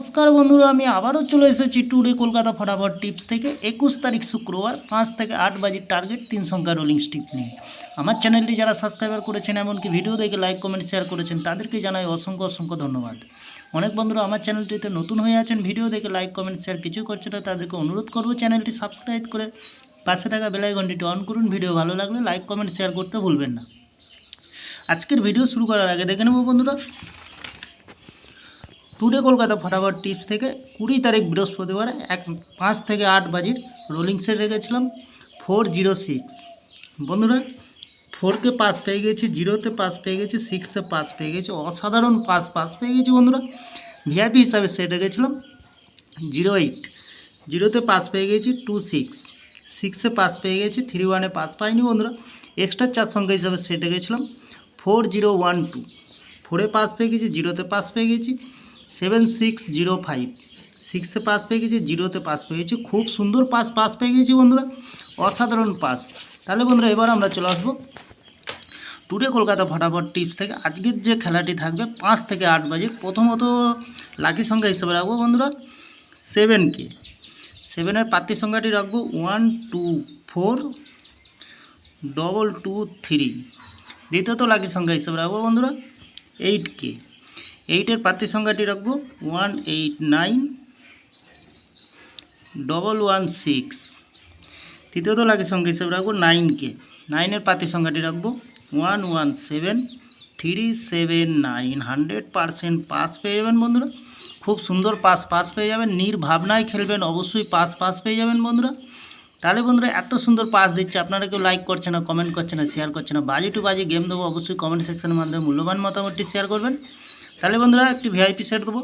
নমস্কার বন্ধুরা, আমি আবারও চলে এসেছি টুডে কলকাতা ফটাফট টিপস থেকে 21 তারিখ শুক্রবার 5 থেকে 8 বাজির টার্গেট 3 সংখ্যা রোলিং স্টিপ নিয়ে। আমার চ্যানেলটি যারা সাবস্ক্রাইবার করেছেন, এমনকি ভিডিও দেখে লাইক কমেন্ট শেয়ার করেছেন, তাদেরকে জানাই অসংখ্য অসংখ্য ধন্যবাদ। অনেক বন্ধুরা আমার চ্যানেলটিতে নতুন হয়ে আছেন, ভিডিও দেখে লাইক কমেন্ট শেয়ার কিছুই করছে না, তাদেরকে অনুরোধ করবো চ্যানেলটি সাবস্ক্রাইব করে পাশে থাকা বেল আইকনটি অন করুন। ভিডিও ভালো লাগলে লাইক কমেন্ট শেয়ার করতে ভুলবেন না। আজকের ভিডিও শুরু করার আগে দেখে নেব বন্ধুরা, টুডে কলকাতা ফটাফট টিপস থেকে 20 তারিখ বৃহস্পতিবার 5 থেকে 8 বাজির রোলিং সেট রেখেছিলাম 406। বন্ধুরা 4কে পাস পেয়ে গেছি, 0তে পাস পেয়ে গেছি, 6এ পাস পেয়ে গেছি, অসাধারণ পাস পেয়ে গেছি বন্ধুরা। ভিআইপি হিসাবে সেট রেখেছিলাম 08, 0তে পাস পেয়ে গেছি 26, 6এ পাস পেয়ে গেছি, 31এ পাস পাইনি বন্ধুরা। এক্সট্রা 4 সংখ্যা হিসাবে সেট রেখেছিলাম 4012, 4এ পাস পেয়ে গেছি, 0তে পাস পেয়ে গেছি, 7605, 6এ পাস পেয়ে গেছি, 0তে পাস পেয়ে গেছি। খুব সুন্দর পাস পেয়ে গেছি বন্ধুরা, অসাধারণ পাস। তাহলে বন্ধুরা এবার আমরা চলে আসবো টুডে কলকাতা ফটাফট টিপস থেকে আজকের যে খেলাটি থাকবে 5 থেকে 8 বাজে। প্রথমত লাকি সংখ্যা হিসেবে রাখবো বন্ধুরা 7কে, 7এর প্রার্থী সংখ্যাটি রাখবো 124223। দ্বিতীয়ত লাকি সংখ্যা হিসেবে রাখবো বন্ধুরা 8কে, 8এর প্রার্থী সংখ্যাটি রাখবো 189116। তৃতীয়ত লাকি সংখ্যা হিসেবে রাখবো 9কে, 9এর প্রার্থী সংখ্যাটি রাখবো 117379। 100% পাস পেয়ে যাবেন বন্ধুরা, খুব সুন্দর পাস পেয়ে যাবেন। নির্ভাবনায় খেলবেন, অবশ্যই পাস পেয়ে যাবেন বন্ধুরা। তাহলে বন্ধুরা এত সুন্দর পাস দিচ্ছে, আপনারা কেউ লাইক করছে না, কমেন্ট করছে না, শেয়ার করছে না। বাজি টু বাজি গেম দেবো, অবশ্যই কমেন্ট সেকশনের মাধ্যমে মূল্যবান মতামতটি শেয়ার করবেন। তাহলে বন্ধুরা একটি ভিআইপি সেট দেবো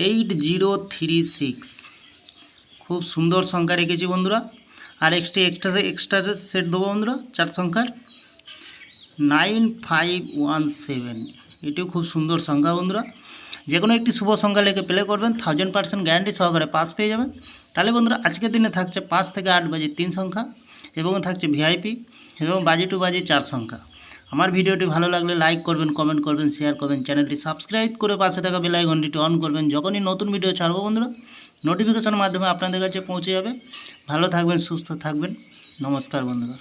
8036, খুব সুন্দর সংখ্যা রেখেছি বন্ধুরা। আর এক্সট্রা সেট দেবো বন্ধুরা 4 সংখ্যার 9517, এটিও খুব সুন্দর সংখ্যা বন্ধুরা। যে কোনো একটি শুভ সংখ্যা লেগে প্লে করবেন, 1000% গ্যারান্টি সহকারে পাস পেয়ে যাবেন। তাহলে বন্ধুরা আজকের দিনে থাকছে 5 থেকে 8 বাজে 3 সংখ্যা এবং থাকছে ভিআইপি এবং বাজি টু বাজি 4 সংখ্যা। আমার ভিডিওটি ভালো লাগলে লাইক করবেন, কমেন্ট করবেন, শেয়ার করবেন, চ্যানেলটি সাবস্ক্রাইব করে পাশে থাকা বেল আইকনটি অন করবেন। যখনই নতুন ভিডিও ছাড়বো বন্ধুরা নোটিফিকেশনের মাধ্যমে আপনাদের কাছে পৌঁছে যাবে। ভালো থাকবেন, সুস্থ থাকবেন। নমস্কার বন্ধুরা।